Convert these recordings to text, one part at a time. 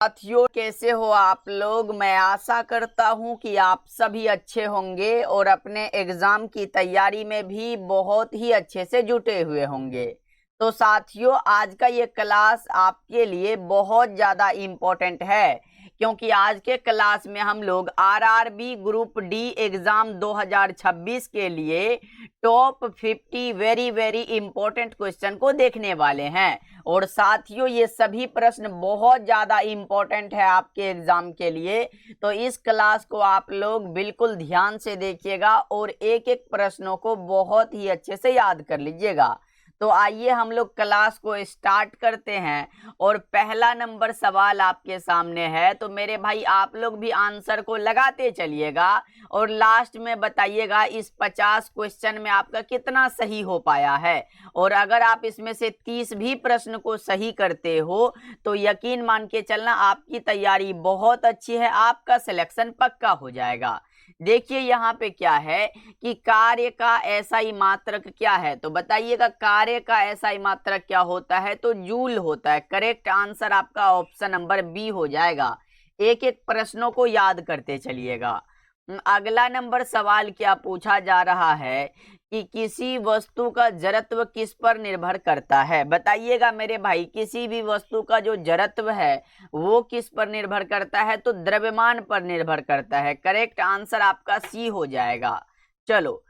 साथियों, कैसे हो आप लोग। मैं आशा करता हूं कि आप सभी अच्छे होंगे और अपने एग्जाम की तैयारी में भी बहुत ही अच्छे से जुटे हुए होंगे। तो साथियों, आज का ये क्लास आपके लिए बहुत ज़्यादा इम्पोर्टेंट है, क्योंकि आज के क्लास में हम लोग आरआरबी ग्रुप डी एग्जाम 2026 के लिए top 50 very very important question को देखने वाले हैं। और साथियों, ये सभी प्रश्न बहुत ज़्यादा इम्पोर्टेंट है आपके एग्जाम के लिए, तो इस क्लास को आप लोग बिल्कुल ध्यान से देखिएगा और एक एक प्रश्नों को बहुत ही अच्छे से याद कर लीजिएगा। तो आइए हम लोग क्लास को स्टार्ट करते हैं। और पहला नंबर सवाल आपके सामने है, तो मेरे भाई आप लोग भी आंसर को लगाते चलिएगा और लास्ट में बताइएगा इस 50 क्वेश्चन में आपका कितना सही हो पाया है। और अगर आप इसमें से 30 भी प्रश्न को सही करते हो तो यकीन मान के चलना आपकी तैयारी बहुत अच्छी है, आपका सिलेक्शन पक्का हो जाएगा। देखिए यहाँ पे क्या है कि कार्य का ऐसा मात्रक क्या है, तो बताइएगा कार्य का ऐसा मात्रक क्या होता है, तो जूल होता है। करेक्ट आंसर आपका ऑप्शन नंबर बी हो जाएगा। एक एक प्रश्नों को याद करते चलिएगा। अगला नंबर सवाल क्या पूछा जा रहा है कि किसी वस्तु का जड़त्व किस पर निर्भर करता है। बताइएगा मेरे भाई, किसी भी वस्तु का जो जड़त्व है वो किस पर निर्भर करता है, तो द्रव्यमान पर निर्भर करता है। करेक्ट आंसर आपका सी हो जाएगा। चलो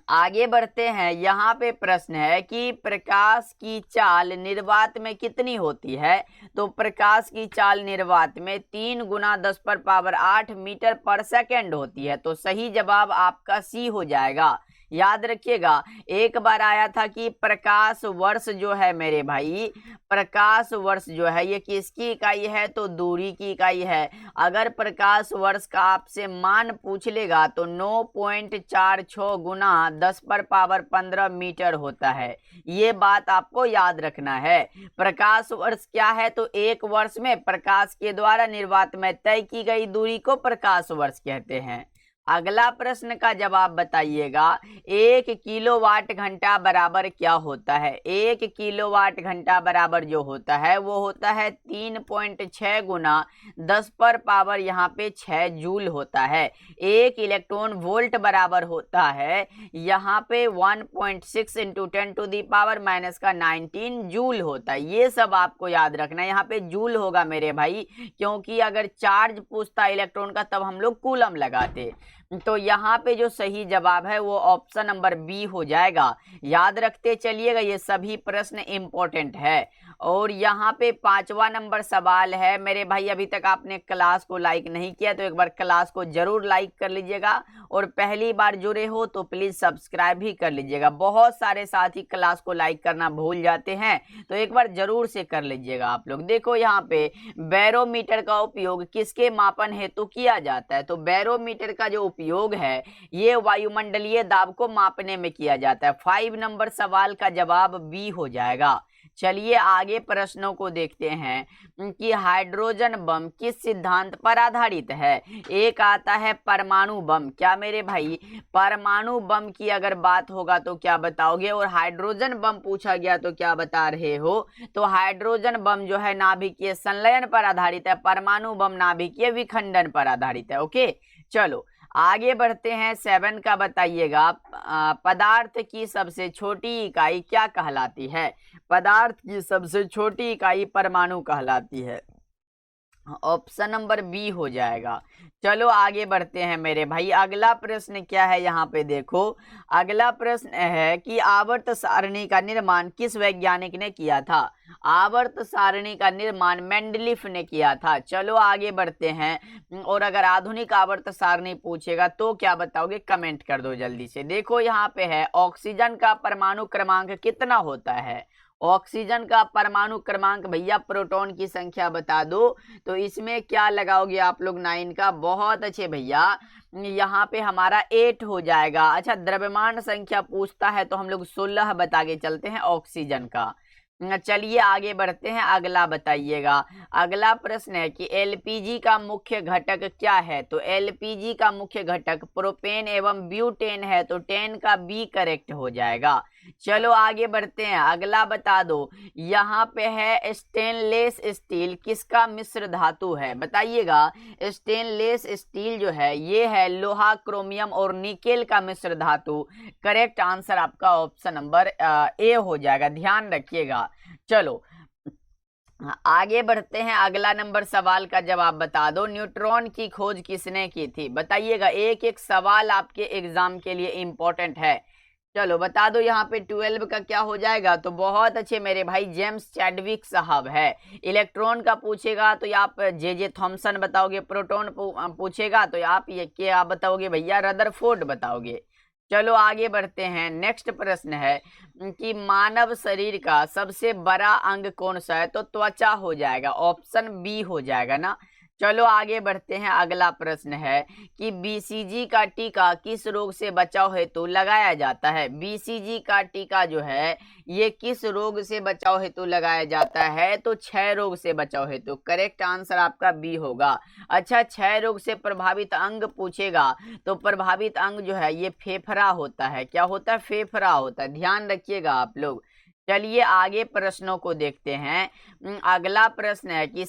आगे बढ़ते हैं। यहाँ पे प्रश्न है कि प्रकाश की चाल निर्वात में कितनी होती है, तो प्रकाश की चाल निर्वात में 3 × 10⁸ मीटर पर सेकेंड होती है। तो सही जवाब आपका सी हो जाएगा। याद रखिएगा, एक बार आया था कि प्रकाश वर्ष जो है मेरे भाई, प्रकाश वर्ष जो है ये किसकी इकाई है, तो दूरी की इकाई है। अगर प्रकाश वर्ष का आपसे मान पूछ लेगा तो 9.46 × 10⁻15 मीटर होता है। ये बात आपको याद रखना है। प्रकाश वर्ष क्या है, तो एक वर्ष में प्रकाश के द्वारा निर्वात में तय की गई दूरी को प्रकाश वर्ष कहते हैं। अगला प्रश्न का जवाब बताइएगा, 1 किलोवाट घंटा बराबर क्या होता है। 1 किलोवाट घंटा बराबर जो होता है वो होता है 3.6 × 10⁻⁶ यहाँ पे 6 जूल होता है। 1 इलेक्ट्रॉन वोल्ट बराबर होता है यहाँ पे 1.6 × 10⁻⁻19 जूल होता है। ये सब आपको याद रखना है। यहाँ पे जूल होगा मेरे भाई, क्योंकि अगर चार्ज पूछता इलेक्ट्रॉन का तब हम लोग कूलम लगाते। तो यहाँ पे जो सही जवाब है वो ऑप्शन नंबर बी हो जाएगा। याद रखते चलिएगा, ये सभी प्रश्न इंपॉर्टेंट है। और यहाँ पे 5वां नंबर सवाल है मेरे भाई, अभी तक आपने क्लास को लाइक नहीं किया तो एक बार क्लास को जरूर लाइक कर लीजिएगा, और पहली बार जुड़े हो तो प्लीज सब्सक्राइब भी कर लीजिएगा। बहुत सारे साथी क्लास को लाइक करना भूल जाते हैं, तो एक बार जरूर से कर लीजिएगा आप लोग। देखो यहाँ पे बैरोमीटर का उपयोग किसके मापन हेतु किया जाता है, तो बैरोमीटर का जो उपयोग है ये वायुमंडलीय दाब को मापने में किया जाता है। 5 नंबर सवाल का जवाब बी हो जाएगा। चलिए आगे प्रश्नों को देखते हैं कि हाइड्रोजन बम किस सिद्धांत पर आधारित है। एक आता है परमाणु बम। क्या मेरे भाई, परमाणु बम की अगर बात होगा तो क्या बताओगे, और हाइड्रोजन बम पूछा गया तो क्या बता रहे हो, तो हाइड्रोजन बम जो है नाभिकीय संलयन पर आधारित है, परमाणु बम नाभिकीय विखंडन पर आधारित है। ओके, चलो आगे बढ़ते हैं। 7 का बताइएगा, पदार्थ की सबसे छोटी इकाई क्या कहलाती है। पदार्थ की सबसे छोटी इकाई परमाणु कहलाती है। ऑप्शन नंबर बी हो जाएगा। चलो आगे बढ़ते हैं मेरे भाई। अगला प्रश्न क्या है, यहाँ पे देखो। अगला प्रश्न है कि आवर्त सारणी का निर्माण किस वैज्ञानिक ने किया था। आवर्त सारणी का निर्माण मेंडलीफ ने किया था। चलो आगे बढ़ते हैं। और अगर आधुनिक आवर्त सारणी पूछेगा तो क्या बताओगे, कमेंट कर दो जल्दी से। देखो यहाँ पे है, ऑक्सीजन का परमाणु क्रमांक कितना होता है। ऑक्सीजन का परमाणु क्रमांक भैया प्रोटॉन की संख्या बता दो, तो इसमें क्या लगाओगे आप लोग 9 का। बहुत अच्छे भैया, यहाँ पे हमारा 8 हो जाएगा। अच्छा, द्रव्यमान संख्या पूछता है तो हम लोग 16 बता के चलते हैं ऑक्सीजन का। चलिए आगे बढ़ते हैं। अगला बताइएगा। अगला प्रश्न है कि एलपीजी का मुख्य घटक क्या है, तो एलपीजी का मुख्य घटक प्रोपेन एवं ब्यूटेन है, तो 10 का बी करेक्ट हो जाएगा। चलो आगे बढ़ते हैं, अगला बता दो। यहाँ पे है स्टेनलेस स्टील किसका मिश्र धातु है, बताइएगा। स्टेनलेस स्टील जो है ये है लोहा, क्रोमियम और निकेल का मिश्र धातु। करेक्ट आंसर आपका ऑप्शन नंबर ए हो जाएगा, ध्यान रखिएगा। चलो आगे बढ़ते हैं, अगला नंबर सवाल का जवाब बता दो। न्यूट्रॉन की खोज किसने की थी, बताइएगा। एक एक सवाल आपके एग्जाम के लिए इंपॉर्टेंट है। चलो बता दो, यहाँ पे 12 का क्या हो जाएगा, तो बहुत अच्छे मेरे भाई जेम्स चैडविक साहब है। इलेक्ट्रॉन का पूछेगा तो आप जे थॉमसन बताओगे, प्रोटॉन पूछेगा तो आप ये क्या बताओगे भैया, रदरफोर्ड बताओगे। चलो आगे बढ़ते हैं, नेक्स्ट प्रश्न है कि मानव शरीर का सबसे बड़ा अंग कौन सा है, तो त्वचा हो जाएगा, ऑप्शन बी हो जाएगा ना। चलो आगे बढ़ते हैं, अगला प्रश्न है कि बीसीजी का टीका किस रोग से बचाव हेतु लगाया जाता है। बीसीजी का टीका जो है ये किस रोग से बचाव हेतु लगाया जाता है, तो क्षय रोग से बचाव हेतु। करेक्ट आंसर आपका बी होगा। अच्छा, क्षय रोग से प्रभावित अंग पूछेगा तो प्रभावित अंग जो है ये फेफड़ा होता है। क्या होता है, फेफड़ा होता है, ध्यान रखिएगा आप लोग। चलिए आगे प्रश्नों को देखते हैं। अगला प्रश्न है कि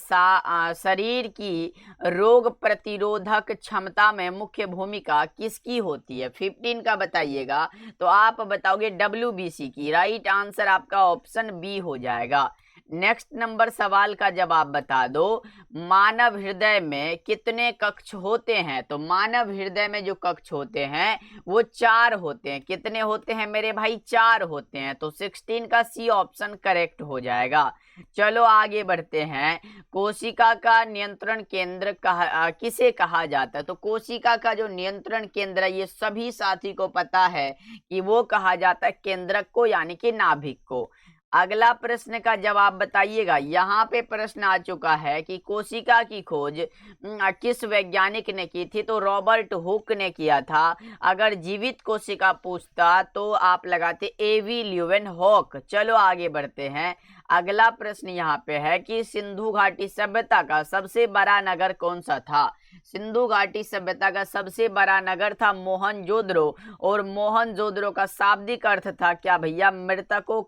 शरीर की रोग प्रतिरोधक क्षमता में मुख्य भूमिका किसकी होती है, 15 का बताइएगा तो आप बताओगे WBC की। राइट आंसर आपका ऑप्शन बी हो जाएगा। नेक्स्ट नंबर सवाल का जवाब बता दो। मानव हृदय में कितने कक्ष होते हैं, तो मानव हृदय में जो कक्ष होते हैं वो 4 होते हैं। कितने होते हैं मेरे भाई, 4 होते हैं, तो 16 का सी ऑप्शन करेक्ट हो जाएगा। चलो आगे बढ़ते हैं, कोशिका का नियंत्रण केंद्र किसे कहा जाता है, तो कोशिका का जो नियंत्रण केंद्र है ये सभी साथी को पता है कि वो कहा जाता है केंद्रक को, यानी कि नाभिक को। अगला प्रश्न का जवाब बताइएगा। यहाँ पे प्रश्न आ चुका है कि कोशिका की खोज किस वैज्ञानिक ने की थी, तो रॉबर्ट हुक ने किया था। अगर जीवित कोशिका पूछता तो आप लगाते एवी ल्यूवेनहॉक। चलो आगे बढ़ते हैं, अगला प्रश्न यहाँ पे है कि सिंधु घाटी सभ्यता का सबसे बड़ा नगर कौन सा था। सिंधु घाटी सभ्यता का सबसे बड़ा नगर था मोहनजोदड़ो, और मोहनजोदड़ो का शाब्दिक अर्थ था क्या भैया, मृतकों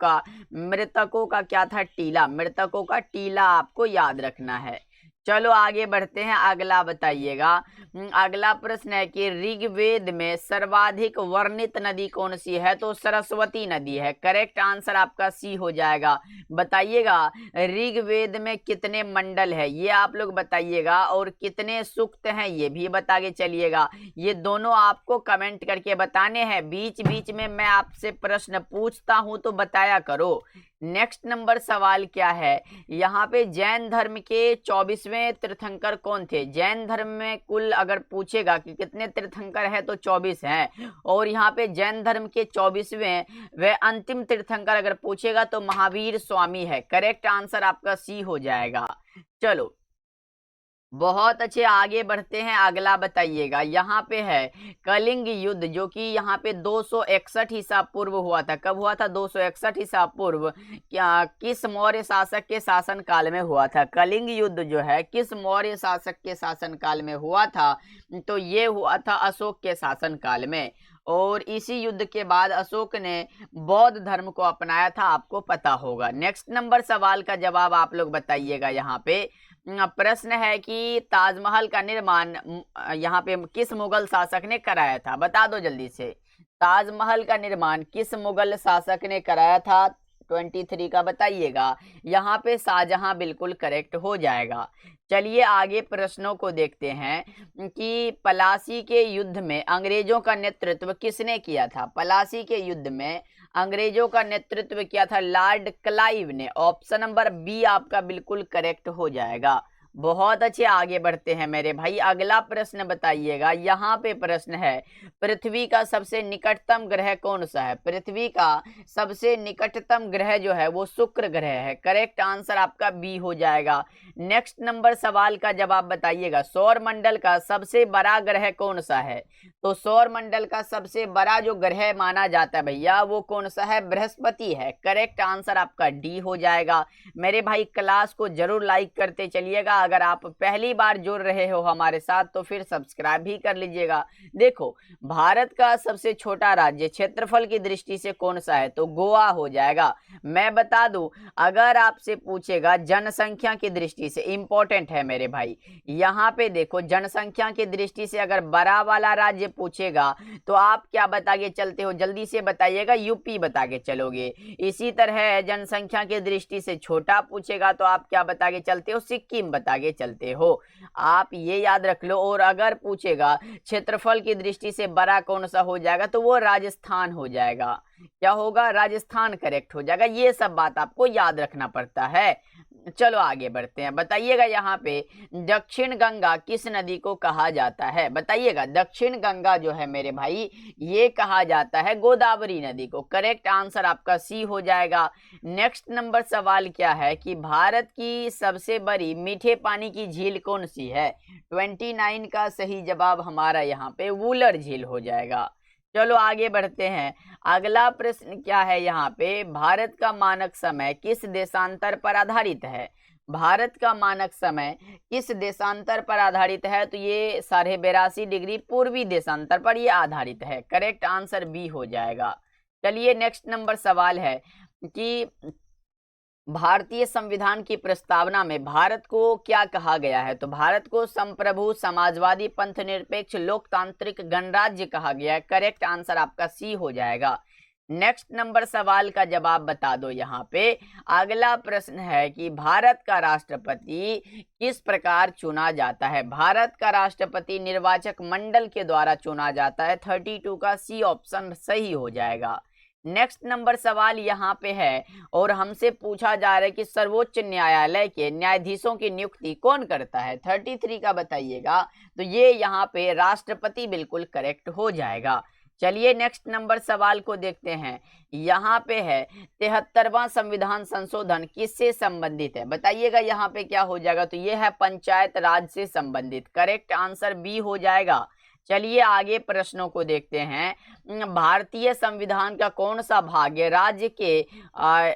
का क्या था, टीला। मृतकों का टीला आपको याद रखना है। चलो आगे बढ़ते हैं, अगला बताइएगा। अगला प्रश्न है कि ऋग्वेद में सर्वाधिक वर्णित नदी कौन सी है, तो सरस्वती नदी है। करेक्ट आंसर आपका सी हो जाएगा। बताइएगा ऋग्वेद में कितने मंडल है ये आप लोग बताइएगा, और कितने सूक्त हैं ये भी बता के चलिएगा। ये दोनों आपको कमेंट करके बताने हैं, बीच बीच में मैं आपसे प्रश्न पूछता हूं तो बताया करो। नेक्स्ट नंबर सवाल क्या है, यहाँ पे जैन धर्म के 24वें तीर्थंकर कौन थे। जैन धर्म में कुल अगर पूछेगा कि कितने तीर्थंकर है तो 24 हैं, और यहाँ पे जैन धर्म के 24वें व अंतिम तीर्थंकर अगर पूछेगा तो महावीर स्वामी है। करेक्ट आंसर आपका सी हो जाएगा। चलो बहुत अच्छे, आगे बढ़ते हैं, अगला बताइएगा। यहाँ पे है कलिंग युद्ध, जो कि यहाँ पे 261 ईसा पूर्व हुआ था। कब हुआ था, 261 ईसा पूर्व। क्या किस मौर्य शासक के शासन काल में हुआ था। कलिंग युद्ध जो है किस मौर्य शासक के शासन काल में हुआ था, तो ये हुआ था अशोक के शासन काल में। और इसी युद्ध के बाद अशोक ने बौद्ध धर्म को अपनाया था, आपको पता होगा। नेक्स्ट नंबर सवाल का जवाब आप लोग बताइएगा। यहाँ पे प्रश्न है कि ताजमहल का निर्माण यहाँ पे किस मुगल शासक ने कराया था, बता दो जल्दी से। ताजमहल का निर्माण किस मुगल शासक ने कराया था, 23 का बताइएगा। यहाँ पे शाहजहां बिल्कुल करेक्ट हो जाएगा। चलिए आगे प्रश्नों को देखते हैं कि पलासी के युद्ध में अंग्रेजों का नेतृत्व किसने किया था। पलासी के युद्ध में अंग्रेजों का नेतृत्व किया था लॉर्ड क्लाइव ने। ऑप्शन नंबर बी आपका बिल्कुल करेक्ट हो जाएगा। बहुत अच्छे, आगे बढ़ते हैं मेरे भाई। अगला प्रश्न बताइएगा। यहाँ पे प्रश्न है पृथ्वी का सबसे निकटतम ग्रह कौन सा है। पृथ्वी का सबसे निकटतम ग्रह जो है वो शुक्र ग्रह है। करेक्ट आंसर आपका बी हो जाएगा। नेक्स्ट नंबर सवाल का जवाब बताइएगा। सौर मंडल का सबसे बड़ा ग्रह कौन सा है, तो सौर मंडल का सबसे बड़ा जो ग्रह माना जाता है भैया वो कौन सा है, बृहस्पति है। करेक्ट आंसर आपका डी हो जाएगा। मेरे भाई क्लास को जरूर लाइक करते चलिएगा। अगर आप पहली बार जुड़ रहे हो हमारे साथ तो फिर सब्सक्राइब भी कर लीजिएगा। देखो, भारत का सबसे छोटा राज्य क्षेत्रफल की दृष्टि से कौन सा है, तो गोवा हो जाएगा। मैं बता दूं, अगर आपसे पूछेगा जनसंख्या की दृष्टि से, इंपॉर्टेंट है मेरे भाई, यहाँ पे देखो जनसंख्या की दृष्टि से अगर बड़ा वाला राज्य पूछेगा तो आप क्या बता के चलते हो, जल्दी से बताइएगा, यूपी बता के चलोगे। इसी तरह जनसंख्या की दृष्टि से छोटा पूछेगा तो आप क्या बता के चलते हो, सिक्किम बता के चलते हो। आप ये याद रख लो। और अगर पूछेगा क्षेत्रफल की दृष्टि से बड़ा कौन सा हो जाएगा, तो वो राजस्थान हो जाएगा। क्या होगा, राजस्थान करेक्ट हो जाएगा। ये सब बात आपको याद रखना पड़ता है। चलो आगे बढ़ते हैं। बताइएगा यहाँ पे दक्षिण गंगा किस नदी को कहा जाता है, बताइएगा। दक्षिण गंगा जो है मेरे भाई, ये कहा जाता है गोदावरी नदी को। करेक्ट आंसर आपका सी हो जाएगा। नेक्स्ट नंबर सवाल क्या है कि भारत की सबसे बड़ी मीठे पानी की झील कौन सी है। 29 का सही जवाब हमारा यहाँ पे वुलर झील हो जाएगा। चलो आगे बढ़ते हैं। अगला प्रश्न क्या है यहाँ पे, भारत का मानक समय किस देशांतर पर आधारित है। भारत का मानक समय किस देशांतर पर आधारित है, तो ये 82.5 डिग्री पूर्वी देशांतर पर ये आधारित है। करेक्ट आंसर बी हो जाएगा। चलिए नेक्स्ट नंबर सवाल है कि भारतीय संविधान की प्रस्तावना में भारत को क्या कहा गया है, तो भारत को संप्रभु समाजवादी पंथ निरपेक्ष लोकतांत्रिक गणराज्य कहा गया है। करेक्ट आंसर आपका सी हो जाएगा। नेक्स्ट नंबर सवाल का जवाब बता दो यहाँ पे। अगला प्रश्न है कि भारत का राष्ट्रपति किस प्रकार चुना जाता है। भारत का राष्ट्रपति निर्वाचक मंडल के द्वारा चुना जाता है। 32 का सी ऑप्शन सही हो जाएगा। नेक्स्ट नंबर सवाल यहाँ पे है और हमसे पूछा जा रहा है कि सर्वोच्च न्यायालय के न्यायाधीशों की नियुक्ति कौन करता है। 33 का बताइएगा, तो ये यहाँ पे राष्ट्रपति बिल्कुल करेक्ट हो जाएगा। चलिए नेक्स्ट नंबर सवाल को देखते हैं। यहाँ पे है 73वां संविधान संशोधन किससे संबंधित है, बताइएगा। यहाँ पे क्या हो जाएगा, तो ये है पंचायत राज से संबंधित। करेक्ट आंसर बी हो जाएगा। चलिए आगे प्रश्नों को देखते हैं। भारतीय संविधान का कौन सा भाग राज्य के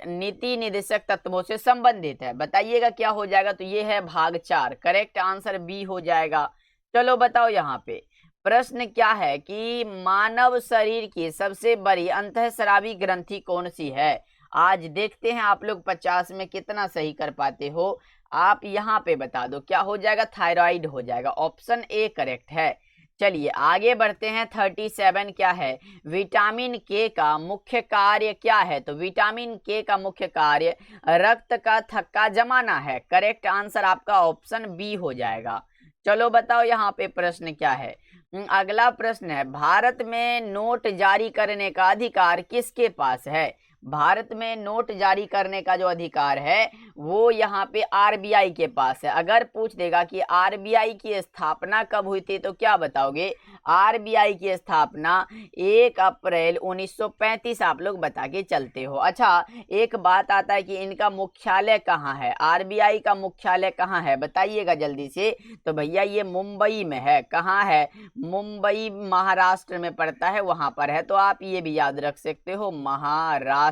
नीति निर्देशक तत्वों से संबंधित है, बताइएगा क्या हो जाएगा, तो ये है भाग 4। करेक्ट आंसर बी हो जाएगा। चलो बताओ यहाँ पे प्रश्न क्या है कि मानव शरीर की सबसे बड़ी अंतःस्रावी ग्रंथि कौन सी है। आज देखते हैं आप लोग 50 में कितना सही कर पाते हो। आप यहाँ पे बता दो, क्या हो जाएगा, थायराइड हो जाएगा। ऑप्शन ए करेक्ट है। चलिए आगे बढ़ते हैं। 37 क्या है, विटामिन के का मुख्य कार्य क्या है, तो विटामिन के का मुख्य कार्य रक्त का थक्का जमाना है। करेक्ट आंसर आपका ऑप्शन बी हो जाएगा। चलो बताओ यहाँ पे प्रश्न क्या है। अगला प्रश्न है, भारत में नोट जारी करने का अधिकार किसके पास है। भारत में नोट जारी करने का जो अधिकार है वो यहाँ पे आरबीआई के पास है। अगर पूछ देगा कि आरबीआई की स्थापना कब हुई थी, तो क्या बताओगे। आरबीआई की स्थापना 1 अप्रैल 1935 आप लोग बता के चलते हो। अच्छा, एक बात आता है कि इनका मुख्यालय कहाँ है, आरबीआई का मुख्यालय कहाँ है, बताइएगा जल्दी से। तो भैया ये मुंबई में है। कहाँ है, मुंबई महाराष्ट्र में पड़ता है, वहां पर है। तो आप ये भी याद रख सकते हो, महाराष्ट्र।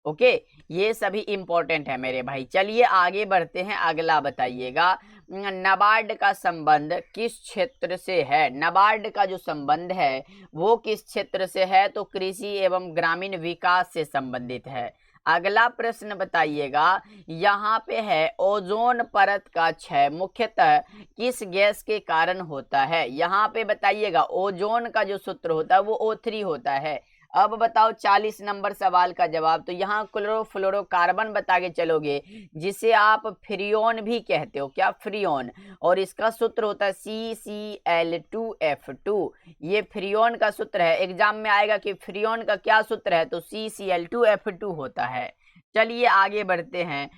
ओके, ये सभी इंपॉर्टेंट है मेरे भाई। चलिए आगे बढ़ते हैं। अगला बताइएगा, नाबार्ड का संबंध किस क्षेत्र से है। नाबार्ड का जो संबंध है वो किस क्षेत्र से है, तो कृषि एवं ग्रामीण विकास से संबंधित है। अगला प्रश्न बताइएगा, यहाँ पे है ओजोन परत का क्षय मुख्यतः किस गैस के कारण होता है। यहाँ पे बताइएगा ओजोन का जो सूत्र होता है वो O3 होता है। अब बताओ 40 नंबर सवाल का जवाब, तो यहाँ क्लोरोफ्लोरोकार्बन बता के चलोगे, जिसे आप फ्रियोन भी कहते हो। क्या, फ्रियोन, और इसका सूत्र होता है CCl2F2। ये फ्रियोन का सूत्र है। एग्जाम में आएगा कि फ्रियोन का क्या सूत्र है, तो CCl2F2 होता है। चलिए आगे बढ़ते हैं।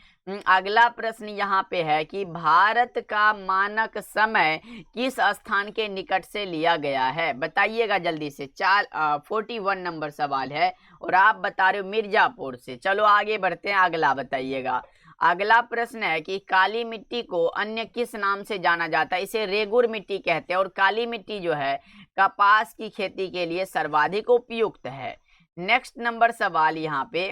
अगला प्रश्न यहाँ पे है कि भारत का मानक समय किस स्थान के निकट से लिया गया है, बताइएगा जल्दी से। 41 नंबर सवाल है और आप बता रहे हो मिर्जापुर से। चलो आगे बढ़ते हैं, अगला बताइएगा। अगला प्रश्न है कि काली मिट्टी को अन्य किस नाम से जाना जाता है। इसे रेगुर मिट्टी कहते हैं और काली मिट्टी जो है कपास की खेती के लिए सर्वाधिक उपयुक्त है। नेक्स्ट नंबर सवाल यहाँ पे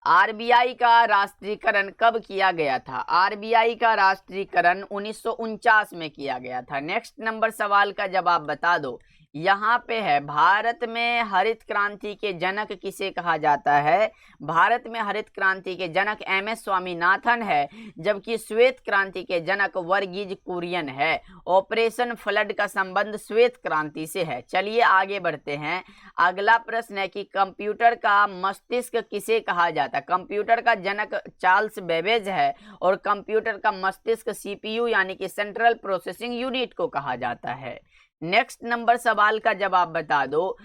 आरबीआई का राष्ट्रीयकरण कब किया गया था? आरबीआई का राष्ट्रीयकरण 1949 में किया गया था। नेक्स्ट नंबर सवाल का जवाब बता दो। यहाँ पे है, भारत में हरित क्रांति के जनक किसे कहा जाता है? भारत में हरित क्रांति के जनक एमएस स्वामीनाथन है, जबकि श्वेत क्रांति के जनक वर्गीज कुरियन है। ऑपरेशन फ्लड का संबंध श्वेत क्रांति से है। चलिए आगे बढ़ते हैं। अगला प्रश्न है कि कंप्यूटर का मस्तिष्क किसे कहा जाता है? कंप्यूटर का जनक चार्ल्स बेबेज है और कंप्यूटर का मस्तिष्क सीपीयू यानी कि सेंट्रल प्रोसेसिंग यूनिट को कहा जाता है। नेक्स्ट नंबर सवाल का जवाब बता दो।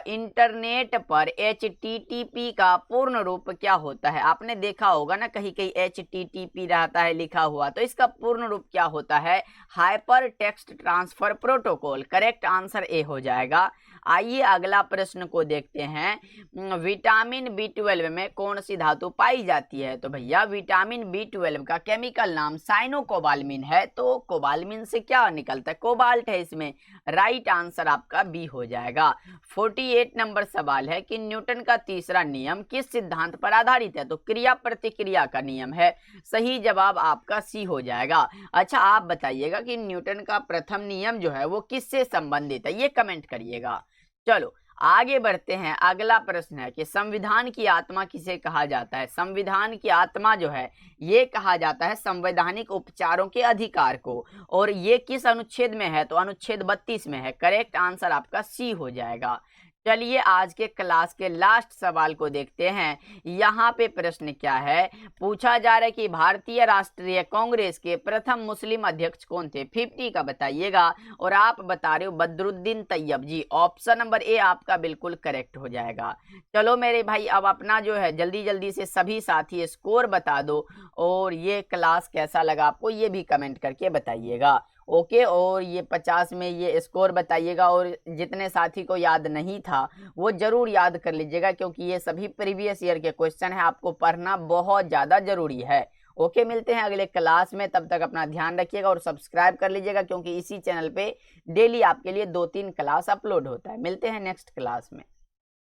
इंटरनेट पर HTTP का पूर्ण रूप क्या होता है? आपने देखा होगा ना, कहीं कहीं HTTP रहता है लिखा हुआ, तो इसका पूर्ण रूप क्या होता है? Hyper text transfer protocol. Correct answer A हो जाएगा। आइए अगला प्रश्न को देखते हैं। विटामिन B12 में कौन सी धातु पाई जाती है? तो भैया विटामिन B12 का केमिकल नाम साइनोकोबाल्मिन है। तो कोबाल्मिन से क्या निकलता है? कोबाल्ट है इसमें। राइट आंसर आपका बी हो जाएगा। 48 नंबर सवाल है कि न्यूटन का तीसरा नियम किस सिद्धांत पर आधारित है? तो क्रिया प्रतिक्रिया का नियम है। सही जवाब आपका सी हो जाएगा। अच्छा, आप बताइएगा कि न्यूटन का प्रथम नियम जो है वो किससे संबंधित है, ये कमेंट करिएगा। चलो आगे बढ़ते हैं। अगला प्रश्न है कि संविधान की आत्मा किसे कहा जाता है? संविधान की आत्मा जो है ये कहा जाता है संवैधानिक उपचारों के अधिकार को। और ये किस अनुच्छेद में है? तो अनुच्छेद 32 में है। करेक्ट आंसर आपका सी हो जाएगा। चलिए आज के क्लास के लास्ट सवाल को देखते हैं। यहाँ पे प्रश्न क्या है, पूछा जा रहा है कि भारतीय राष्ट्रीय कांग्रेस के प्रथम मुस्लिम अध्यक्ष कौन थे? 50 का बताइएगा और आप बता रहे हो बदरुद्दीन तैयब जी। ऑप्शन नंबर ए आपका बिल्कुल करेक्ट हो जाएगा। चलो मेरे भाई, अब अपना जो है जल्दी जल्दी से सभी साथी स्कोर बता दो और ये क्लास कैसा लगा आपको ये भी कमेंट करके बताइएगा। ओके, और ये 50 में ये स्कोर बताइएगा। और जितने साथी को याद नहीं था वो जरूर याद कर लीजिएगा, क्योंकि ये सभी प्रीवियस ईयर के क्वेश्चन है, आपको पढ़ना बहुत ज़्यादा जरूरी है। ओके, मिलते हैं अगले क्लास में। तब तक अपना ध्यान रखिएगा और सब्सक्राइब कर लीजिएगा, क्योंकि इसी चैनल पे डेली आपके लिए 2-3 क्लास अपलोड होता है। मिलते हैं नेक्स्ट क्लास में।